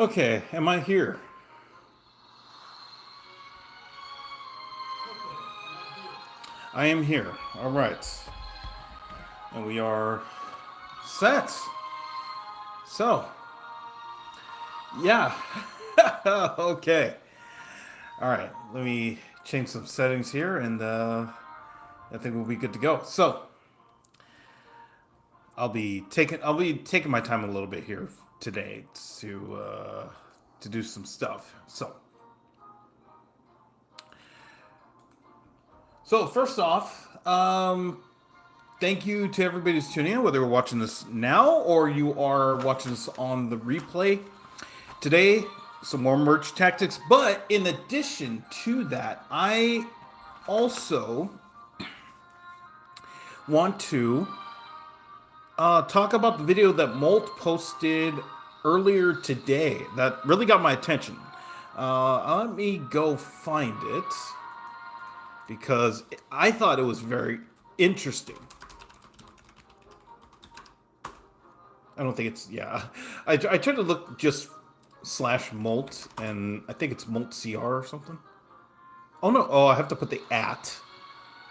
Okay, am I here? I am here. All right. And we are set. So, yeah. Okay. All right. Let me change some settings here and I think we'll be good to go. So, I'll be taking my time a little bit here today to do some stuff. So first off, thank you to everybody who's tuning in, whether you're watching this now or you are watching this on the replay. Today, some more merch tactics, but in addition to that, I also want to talk about the video that Molt posted earlier today that really got my attention. Let me go find it because I thought it was very interesting. I don't think it's, yeah. I tried to look just slash Molt, and I think it's Molt CR or something. Oh no, oh, I have to put the at.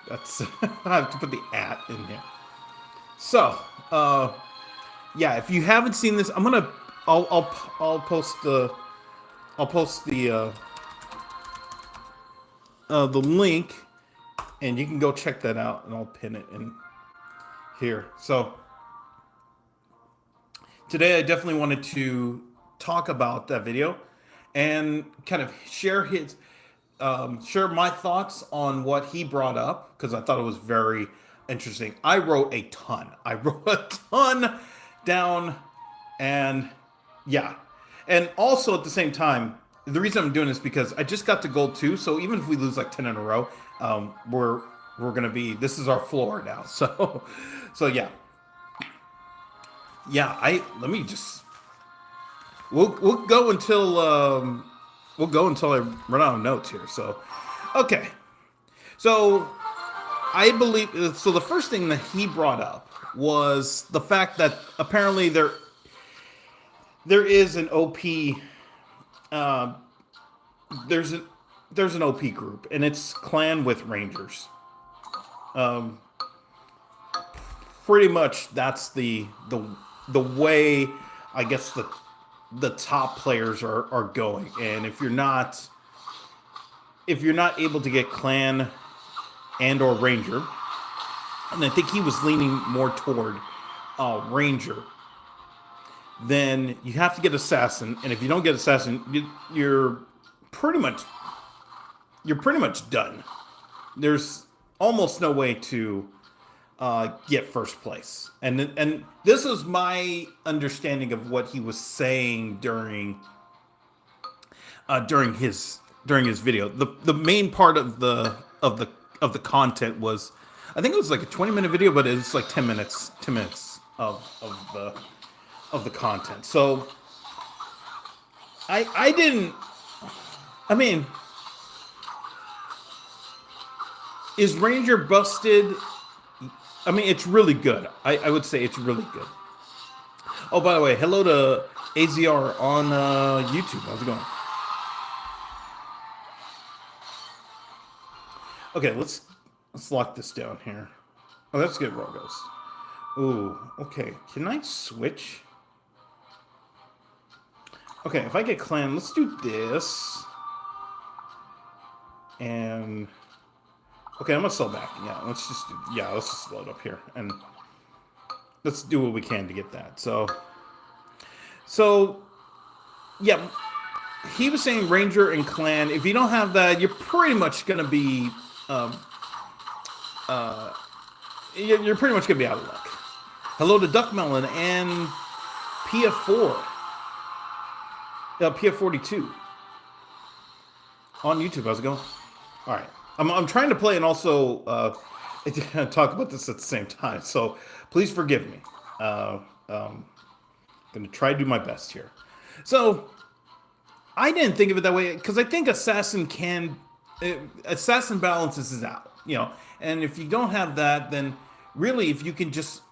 That's, I have to put the at in here. So, yeah, if you haven't seen this, I'll post the link, and you can go check that out, and I'll pin it in here. So, today I definitely wanted to talk about that video and kind of share my thoughts on what he brought up because I thought it was very interesting. I wrote a ton. I wrote a ton down, and yeah, and also at the same time, the reason I'm doing this because I just got to gold 2, so even if we lose like 10 in a row, we're gonna be, this is our floor now. So yeah. Yeah, I let me just we'll go until I run out of notes here. So, okay. So, I believe so the first thing that he brought up was the fact that apparently there is an OP there's a there's an OP group, and it's clan with rangers. Um Pretty much that's the way I guess the top players are going. And if you're not able to get clan and or ranger, and I think he was leaning more toward ranger, then you have to get assassin. And if you don't get assassin, pretty much you're pretty much done. There's almost no way to get first place. And this is my understanding of what he was saying during his video. The main part of the content was, I think it was like a 20-minute video, but it's like 10 minutes of the content. So I didn't. I mean, is Ranger busted? I mean, it's really good. I would say it's really good. Oh, by the way, hello to AZR on YouTube. How's it going? Okay, let's lock this down here. Oh, let's get Raw Ghost. Ooh, okay. Can I switch? Okay, if I get clan, let's do this. And okay, I'm gonna sell back. Let's just load up here and let's do what we can to get that. So yeah, he was saying ranger and clan. If you don't have that, you're pretty much gonna be you're pretty much gonna be out of luck. Hello to Duckmelon and PF4, PF42 on YouTube. How's it going? All right. I'm trying to play and also talk about this at the same time, so please forgive me. I'm going to try to do my best here. So, I didn't think of it that way, because I think Assassin balances is out, and if you don't have that, then really, if you can just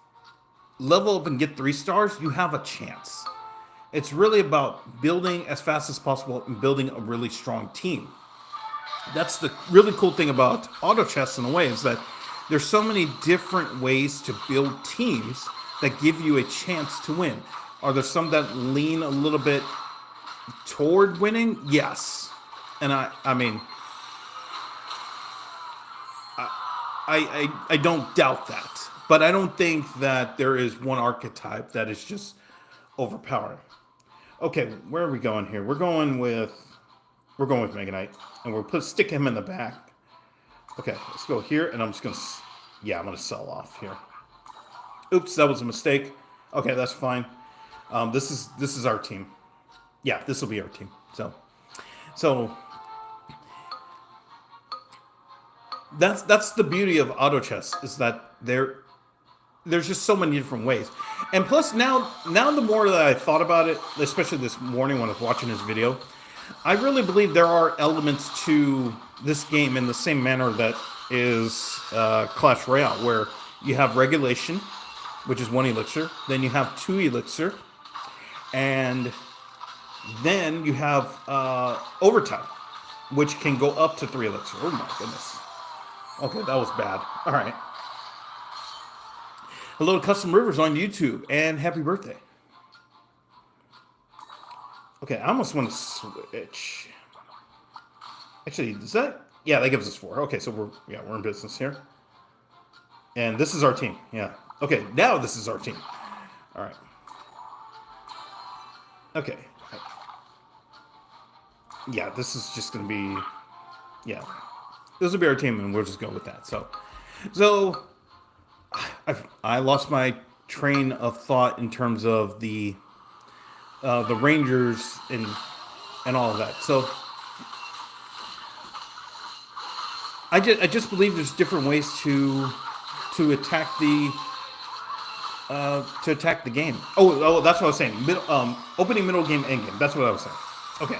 level up and get 3 stars, you have a chance. It's really about building as fast as possible and building a really strong team. That's the really cool thing about auto chess in a way, is that there's so many different ways to build teams that give you a chance to win. Are there some that lean a little bit toward winning? Yes. And I mean, I don't doubt that. But I don't think that there is one archetype that is just overpowering. Okay, where are we going here? We're going with Mega Knight, and stick him in the back. Okay, let's go here, and I'm just gonna, yeah, I'm gonna sell off here. Oops, that was a mistake. Okay, that's fine. This is our team. Yeah, this will be our team. So that's the beauty of auto chess, is that there's just so many different ways. And plus, now the more that I thought about it, especially this morning when I was watching this video, I really believe there are elements to this game in the same manner that is Clash Royale, where you have regulation, which is 1 elixir, then you have 2 elixir, and then you have overtime, which can go up to 3 elixir. Oh my goodness. Okay, that was bad. All right. Hello to Custom Rivers on YouTube, and happy birthday. Okay, I almost want to switch. Actually, does that? Yeah, that gives us 4. Okay, so we're in business here. And this is our team. Yeah. Okay, now this is our team. All right. Okay. Yeah, this is just going to be, yeah. This will be our team, and we'll just go with that. So I lost my train of thought in terms of the Rangers and all of that. So I just believe there's different ways to attack the game. Oh, that's what I was saying. Opening, middle game, end game. That's what I was saying. Okay.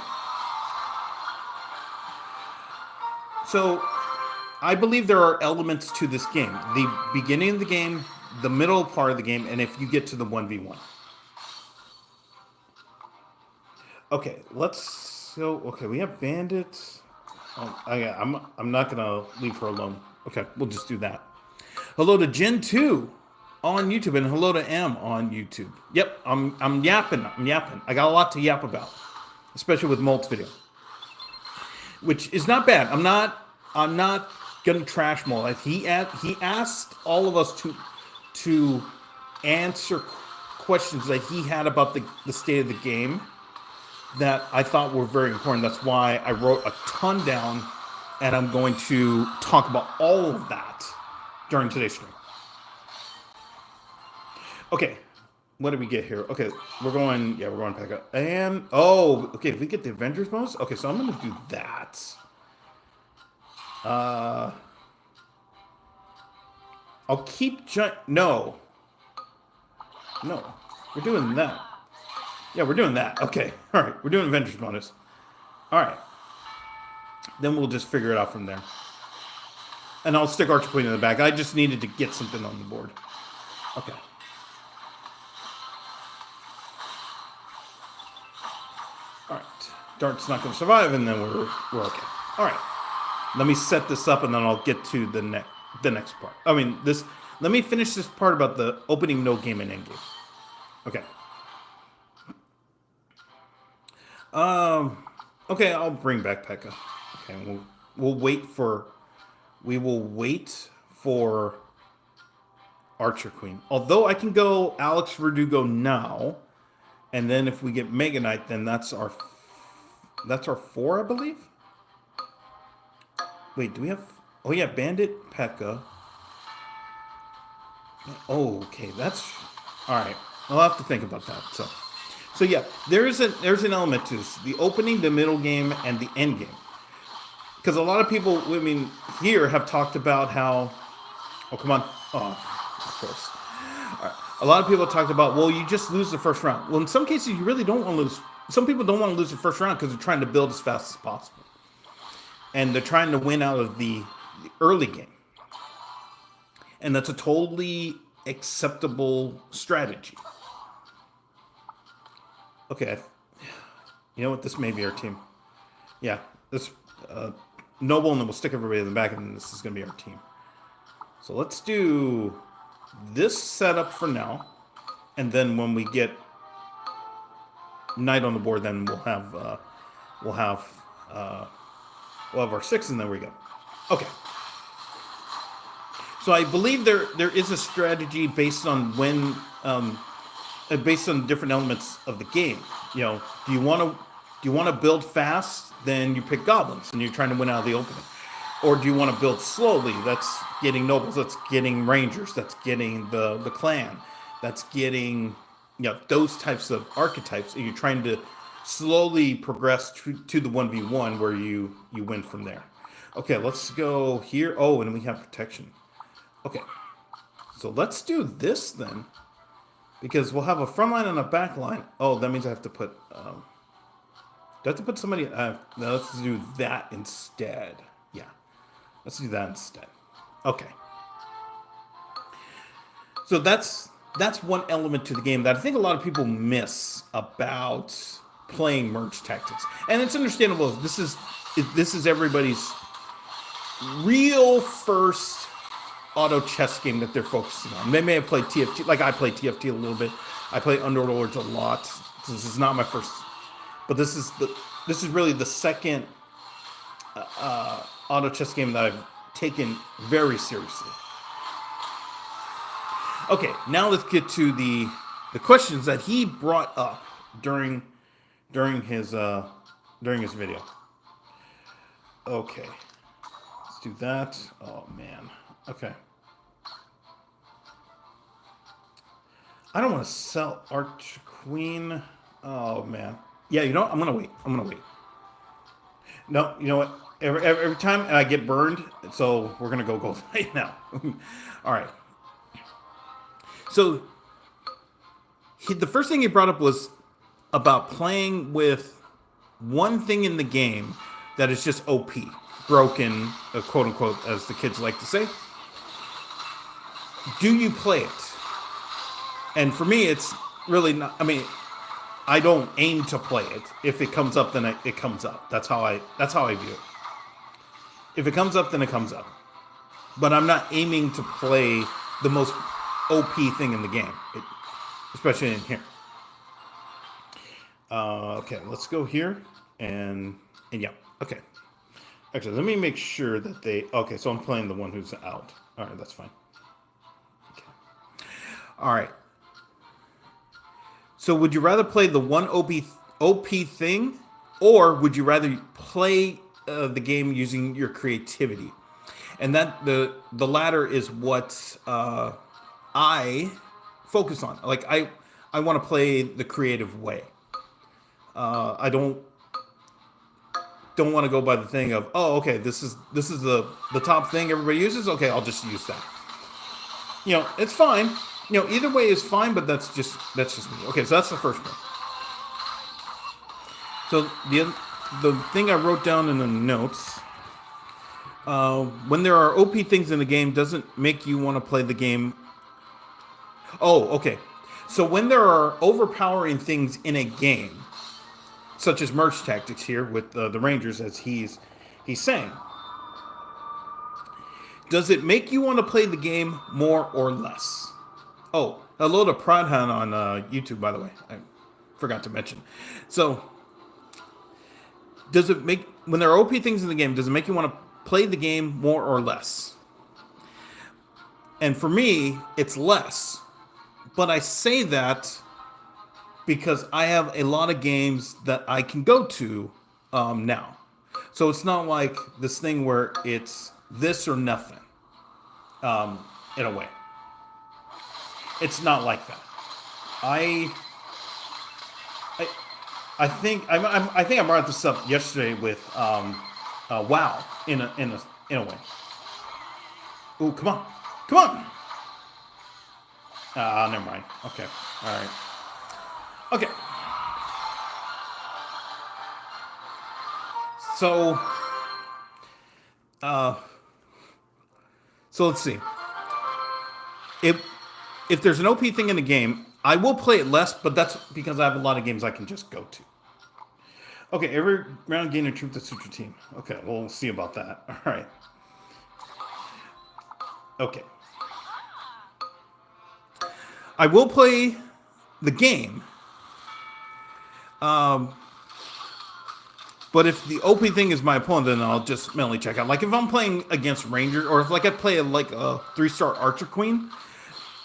So I believe there are elements to this game: the beginning of the game, the middle part of the game, and if you get to the 1v1. Okay, let's go. Okay, we have bandits. I'm not gonna leave her alone. Okay, we'll just do that. Hello to Gen 2 on YouTube, and hello to M on YouTube. Yep, I'm yapping. I got a lot to yap about, especially with Molt's video, which is not bad. I'm not gonna trash Molt. He asked all of us to answer questions that he had about the state of the game that I thought were very important. That's why I wrote a ton down, and I'm going to talk about all of that during today's stream. Okay, what did we get here? Okay, we're going back up. And, okay, if we get the Avengers bonus, okay, so I'm going to do that. I'll keep, no, we're doing that. Yeah, we're doing that. Okay. All right. We're doing Avengers bonus. All right. Then we'll just figure it out from there. And I'll stick Archer Queen in the back. I just needed to get something on the board. Okay. All right. Dart's not going to survive, and then we're okay. All right. Let me set this up, and then I'll get to the next part. Let me finish this part about the opening, no game, and end game. Okay. Okay, I'll bring back Pekka. Okay, we will wait for Archer Queen. Although I can go Alex Verdugo now, and then if we get Mega Knight, then that's our 4, I believe. Wait, do we have? Oh yeah, Bandit, Pekka. Oh, okay, that's all right. I'll have to think about that. So yeah, there's an element to this: the opening, the middle game, and the end game. Because a lot of people, here have talked about how. Oh, come on! Oh, of course. All right. A lot of people have talked about, well, you just lose the first round. Well, in some cases, you really don't want to lose. Some people don't want to lose the first round because they're trying to build as fast as possible, and they're trying to win out of the early game. And that's a totally acceptable strategy. Okay, you know what? This may be our team. Yeah, this uh, noble, and then we'll stick everybody in the back, and then this is going to be our team. So let's do this setup for now, and then when we get knight on the board, then we'll have uh, we'll have our 6, and there we go. Okay. So I believe there is a strategy based on when based on different elements of the game. You know, do you want to build fast? Then you pick goblins, and you're trying to win out of the opening. Or do you want to build slowly? That's getting nobles. That's getting rangers. That's getting the clan. That's getting those types of archetypes. And you're trying to slowly progress to the 1v1 where you win from there. Okay, let's go here. Oh, and we have protection. Okay, so let's do this then, because we'll have a front line and a back line. Oh, that means I have to put. Do I have to put somebody? No, let's do that instead. Yeah, let's do that instead. Okay. So that's one element to the game that I think a lot of people miss about playing merge tactics, and it's understandable. This is everybody's real first auto chess game that they're focusing on. They may have played TFT, like I played TFT a little bit. I play Underlords a lot. This is not my first, but this is really the second auto chess game that I've taken very seriously. Okay, now let's get to the questions that he brought up during his video. Okay, let's do that. Oh man. Okay. I don't want to sell Arch Queen. Oh man. Yeah, you know what? I'm gonna wait. No, you know what? Every time I get burned, so we're gonna go gold right now. All right. So the first thing he brought up was about playing with one thing in the game that is just OP, broken, quote unquote, as the kids like to say. Do you play it? And for me, it's really not. I mean, I don't aim to play it. If it comes up, then it comes up. That's how I view it. If it comes up, then it comes up. But I'm not aiming to play the most OP thing in the game, especially in here. Okay, let's go here and yeah. Okay. Actually, let me make sure that they. Okay, so I'm playing the one who's out. All right, that's fine. Okay. All right. So would you rather play the one OP thing, or would you rather play the game using your creativity? And that the latter is what I focus on. Like I want to play the creative way. I don't want to go by the thing of, oh, okay, this is the top thing everybody uses. Okay, I'll just use that. You know, it's fine. You know, either way is fine, but that's just me. Okay, so that's the first one. So the thing I wrote down in the notes, when there are OP things in the game, doesn't make you want to play the game. Oh, okay. So when there are overpowering things in a game, such as merge tactics here with the Rangers, as he's saying, does it make you want to play the game more or less? Oh, hello to Pradhan on YouTube, by the way. I forgot to mention. So, does it make, when there are OP things in the game, does it make you want to play the game more or less? And for me, it's less. But I say that because I have a lot of games that I can go to now. So it's not like this thing where it's this or nothing, in a way. It's not like that. I think I brought this up yesterday with WoW in a way. Ooh, come on. Never mind. Okay, all right. Okay. So let's see. If there's an OP thing in the game, I will play it less, but that's because I have a lot of games I can just go to. Okay, every round gain a troop that suits your team. Okay, we'll see about that. All right. Okay. I will play the game. But if the OP thing is my opponent, then I'll just mentally check out. Like if I'm playing against Ranger, or if like I play like a 3-star Archer Queen,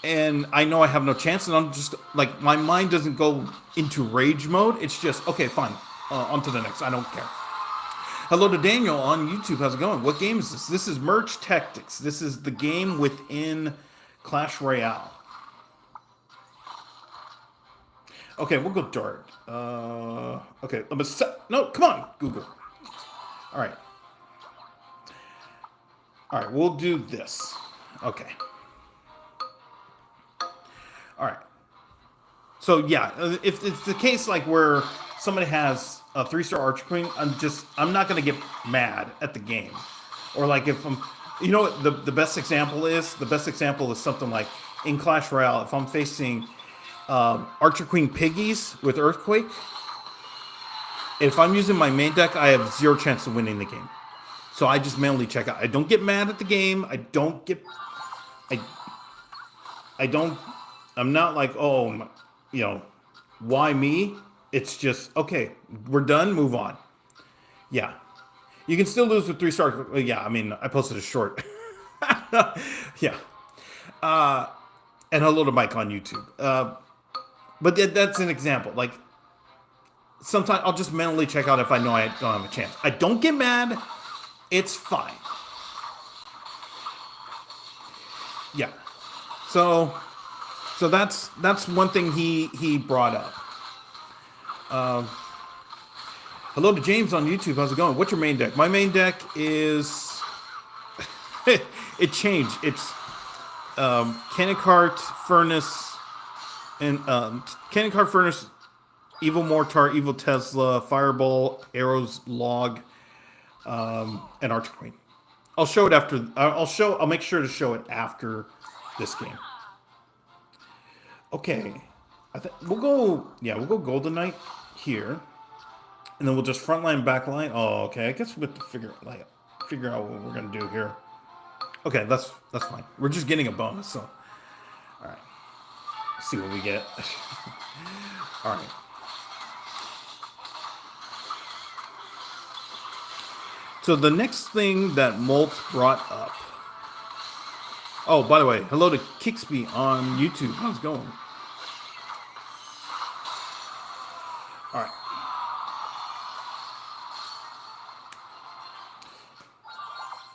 and I know I have no chance, and I'm just like my mind doesn't go into rage mode. It's just okay, fine, on to the next. I don't care. Hello to Daniel on YouTube. How's it going? What game is this? This is Merge Tactics. This is the game within Clash Royale. Okay, we'll go Dart. Okay, let me set. No, come on, Google. All right. All right, we'll do this. Okay. All right. So yeah, if it's the case like where somebody has a 3-star Archer Queen, I'm not gonna get mad at the game, or like if I'm, you know what the best example is? The best example is something like in Clash Royale. If I'm facing Archer Queen Piggies with Earthquake, if I'm using my main deck, I have 0 chance of winning the game. So I just manually check out. I don't get mad at the game. I don't. I'm not like, oh, why me? It's just okay. We're done. Move on. Yeah, you can still lose with 3-star. Yeah, I mean, I posted a short. Yeah. And hello to Mike on YouTube. But that's an example. Like, sometimes I'll just mentally check out if I know I don't have a chance. I don't get mad. It's fine. Yeah. So that's one thing he brought up. Hello to James on YouTube. How's it going? What's your main deck? My main deck is it changed. It's Cannon Cart, Furnace, and Cannon Cart, Furnace, Evil Mortar, Evil Tesla, Fireball, Arrows, Log, and Archer Queen. I'll show it after. I'll make sure to show it after this game. Okay, we'll go. Yeah, we'll go Golden Knight here, and then we'll just frontline, backline. Oh, okay. I guess we have to figure out what we're gonna do here. Okay, that's fine. We're just getting a bonus, so all right. Let's see what we get. All right. So the next thing that Molt brought up. Oh, by the way, hello to Kixby on YouTube. How's it going? All right.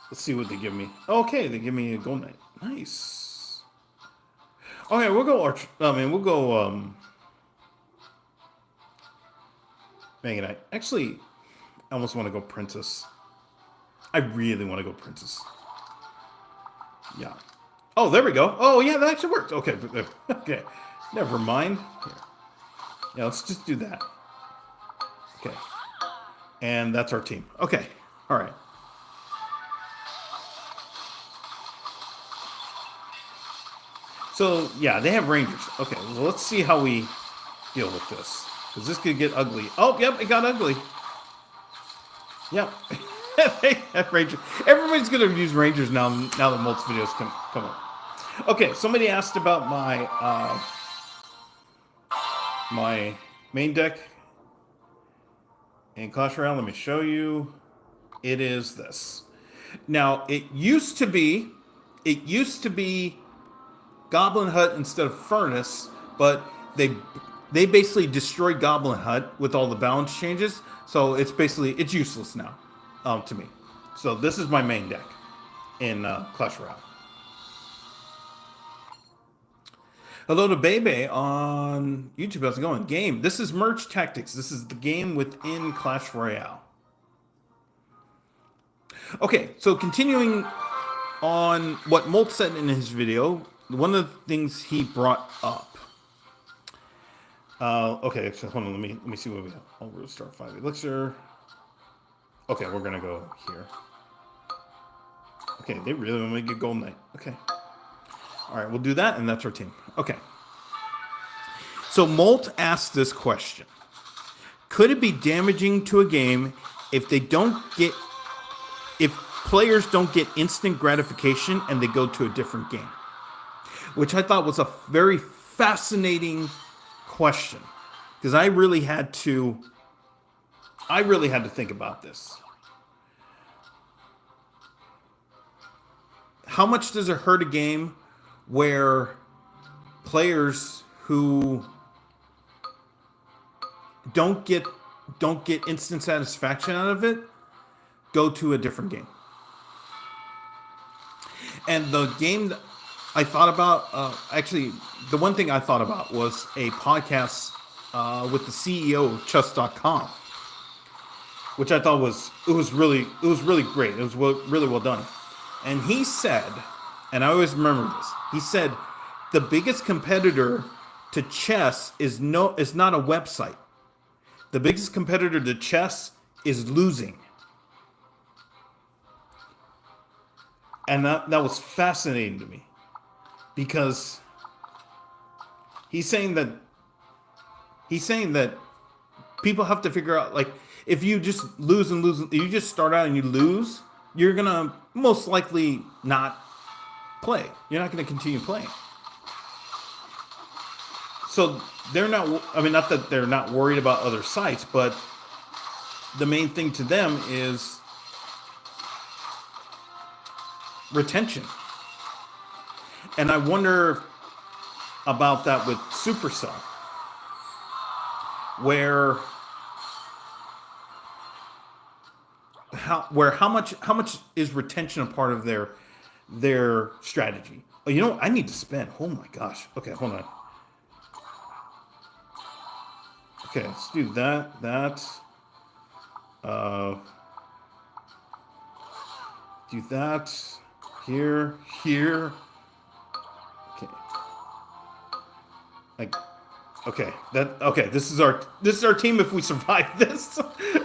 Let's see what they give me. Okay, they give me a Gold Knight. Nice. Okay, we'll go Archer. We'll go Mega Knight. Actually, I almost want to go Princess. I really want to go Princess. Yeah. Oh, there we go. Oh, yeah, that actually worked. Okay, okay. Never mind. Here. Yeah, let's just do that. Okay. And that's our team. Okay. All right. So, yeah, they have Rangers. Okay, well, let's see how we deal with this. Because this could get ugly. Oh, yep, it got ugly. Yep. They have Rangers. Everybody's going to use Rangers now that Molt's videos come up. Okay, somebody asked about my main deck in Clash Royale. Let me show you. It is this. Now, it used to be Goblin Hut instead of Furnace, but they basically destroyed Goblin Hut with all the balance changes. So it's useless now, to me. So this is my main deck in Clash Royale. Hello to Bebe on YouTube. How's it going? Game. This is Merge Tactics. This is the game within Clash Royale. Okay, so continuing on what Molt said in his video, one of the things he brought up. Okay, so hold on. Let me see what we have. Oh, we'll start 5 elixir. Okay, we're gonna go here. Okay, they really want to get Golden Knight. Okay. All right, we'll do that, and that's our team. Okay. So Molt asked this question: could it be damaging to a game if they don't get if players don't get instant gratification and they go to a different game? Which I thought was a very fascinating question, because I really had to think about this. How much does it hurt a game where players who don't get instant satisfaction out of it go to a different game? And the game that I thought about, actually, the one thing I thought about was a podcast with the CEO of chess.com, which I thought was really great. It was really well done. And he said, and I always remember this, he said the biggest competitor to chess is not a website. The biggest competitor to chess is losing. And that was fascinating to me, because he's saying that people have to figure out, like, if you just lose and lose, you just start out and you lose, you're gonna most likely not play. You're not gonna continue playing. So they're not, I mean, not that they're not worried about other sites, but the main thing to them is retention. And I wonder about that with Supercell, where how much is retention a part of their strategy? Oh, you know what? I need to spend. Oh my gosh. Okay, hold on. Okay, let's do that. Do that. Here. Okay. Okay. This is our team if we survive this.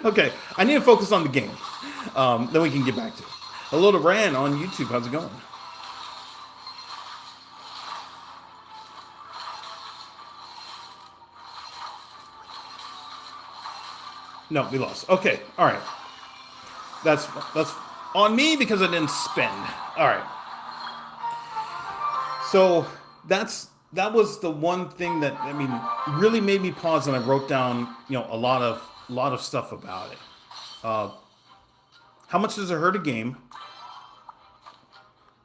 Okay. I need to focus on the game. Then we can get back to it. Hello to Ran on YouTube. How's it going? No, we lost. Okay. All right. That's on me because I didn't spend. All right. So that was the one thing that, I mean, really made me pause, and I wrote down, a lot of stuff about it. How much does it hurt a game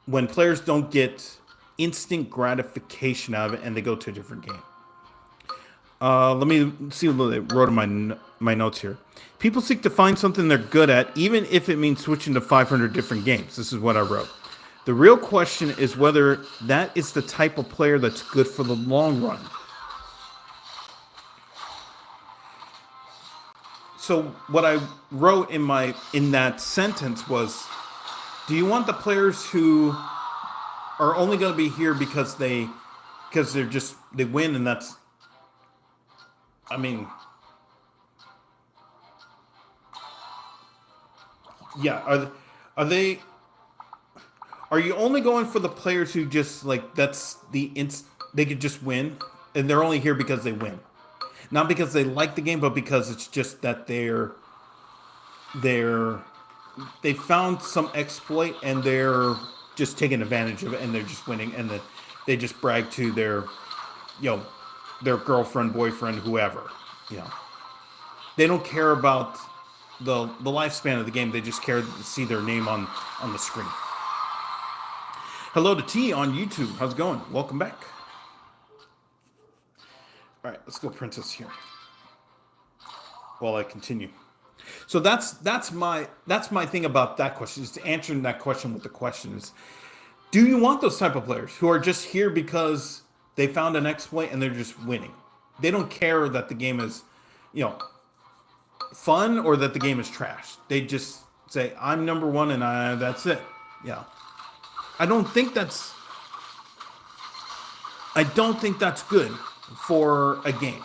when players don't get instant gratification out of it and they go to a different game? Let me see what they wrote in my notes here. People seek to find something they're good at, even if it means switching to 500 different games. This is what I wrote. The real question is whether that is the type of player that's good for the long run. So what I wrote in that sentence was, do you want the players who are only going to be here because they win, and that's, I mean, yeah, are you only going for the players who just, like, they could just win, and they're only here because they win, not because they like the game, but because it's just that they found some exploit and they're just taking advantage of it, and they're just winning, and that they just brag to their girlfriend, boyfriend, whoever. They don't care about the lifespan of the game. They just care to see their name on the screen. Hello to T on YouTube. How's it going? Welcome back. All right, let's go Princess here while I continue. So that's my thing about that question, is to answering that question with the question is, do you want those type of players who are just here because they found an exploit and they're just winning? They don't care that the game is, fun, or that the game is trash. They just say, I'm number one, and that's it. Yeah. I don't think that's good for a game.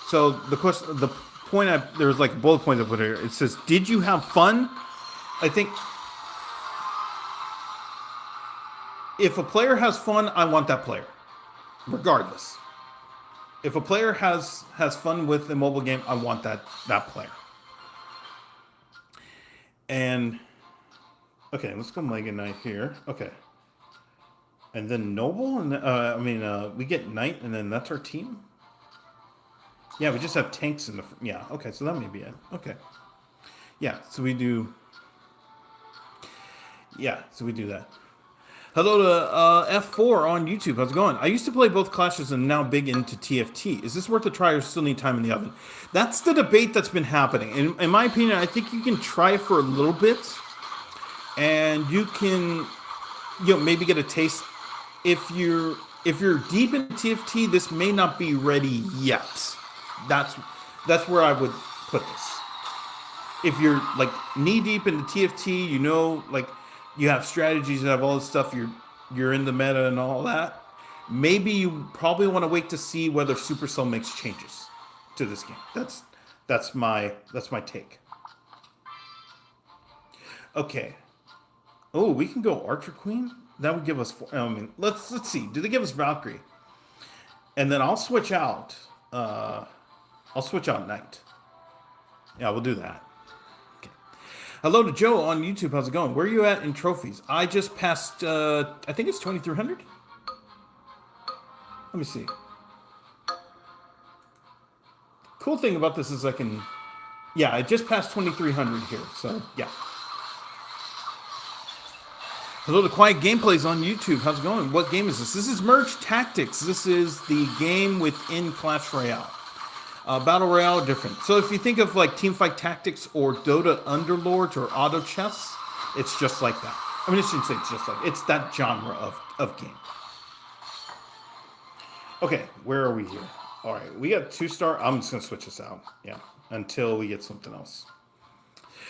So the point, there was like a bullet point I put here. It says, did you have fun? I think if a player has fun, I want that player, regardless. If a player has fun with a mobile game, I want that player. And okay, let's go Mega Knight here. Okay. And then Noble, and we get Knight, and then that's our team. Yeah, we just have tanks in the. Yeah, okay, so that may be it. Okay. Yeah, so we do. Yeah, so we do that. Hello to F4 on YouTube. How's it going? I used to play both classes and now big into TFT. Is this worth a try or still need time in the oven? That's the debate that's been happening. In my opinion, I think you can try it for a little bit, and you can, maybe get a taste. If you're deep in TFT, this may not be ready yet. That's where I would put this. If you're like knee deep into TFT, like you have strategies and have all this stuff, you're in the meta and all that, maybe you probably want to wait to see whether Supercell makes changes to this game. That's my take. Okay. Oh, we can go Archer Queen? That would give us let's see. Do they give us Valkyrie? And then I'll switch out Knight. Yeah, we'll do that. Hello to Joe on YouTube. How's it going? Where are you at in trophies? I just passed, I think it's 2,300. Let me see. Cool thing about this is I just passed 2,300 here. So, yeah. Hello to Quiet Gameplays on YouTube. How's it going? What game is this? This is Merge Tactics. This is the game within Clash Royale. Battle Royale are different. So if you think of like Teamfight Tactics or Dota Underlords or Auto Chess, it's just like that. I mean, I shouldn't say it's just like, it's that genre of game. Okay, where are we here? All right, we got 2-star. I'm just going to switch this out. Yeah, until we get something else.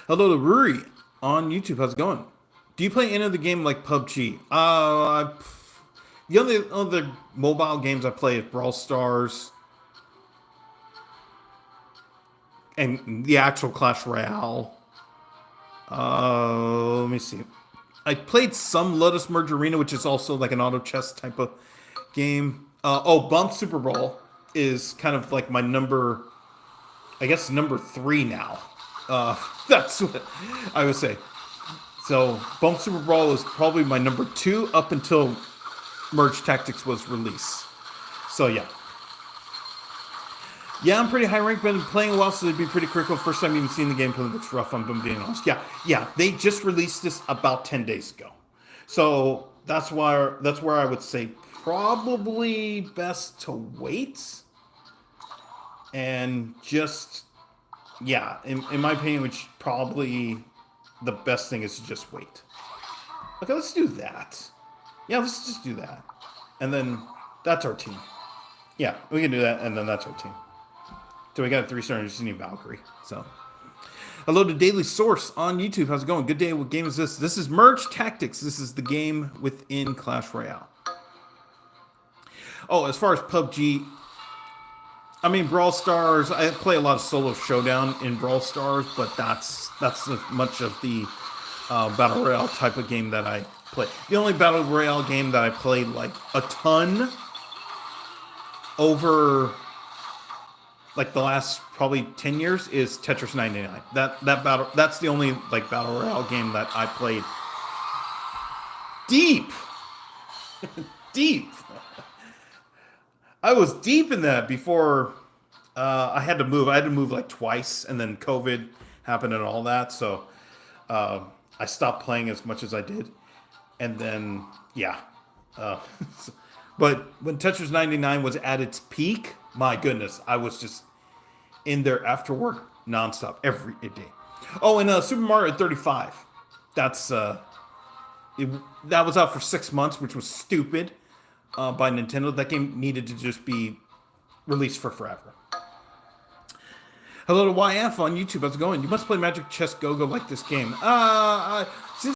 Hello to Ruri on YouTube. How's it going? Do you play any of the game like PUBG? The only other mobile games I play is Brawl Stars and the actual Clash Royale. Let me see. I played some Lotus Merge Arena, which is also like an auto chess type of game. Bump Super Brawl is kind of like my number 3 now. That's what I would say. So Bump Super Brawl is probably my number 2 up until Merge Tactics was released. So yeah. Yeah, I'm pretty high ranked, been playing a while, so it'd be pretty critical. First time even seeing the gameplay looks rough, I'm being honest. Yeah, they just released this about 10 days ago. So that's where I would say probably best to wait. And just, yeah, in my opinion, which probably the best thing is to just wait. Okay, let's do that. Yeah, let's just do that. And then that's our team. Yeah, we can do that, and then that's our team. So we got a 3-star and just need Valkyrie. So, hello to Daily Source on YouTube. How's it going? Good day. What game is this? This is Merge Tactics. This is the game within Clash Royale. Oh, as far as PUBG, I mean Brawl Stars. I play a lot of solo showdown in Brawl Stars, but that's as much of the battle royale type of game that I play. The only battle royale game that I played like a ton over like the last probably 10 years is Tetris 99. That's the only like battle royale game that I played deep. Deep. I was deep in that before I had to move. I had to move like twice, and then COVID happened and all that. So I stopped playing as much as I did. And then, yeah. But when Tetris 99 was at its peak, my goodness, I was just in there after work nonstop every day. Oh, and Super Mario 35. That was out for 6 months, which was stupid by Nintendo. That game needed to just be released for forever. Hello to YF on YouTube. How's it going? You must play Magic Chess Go-Go like this game.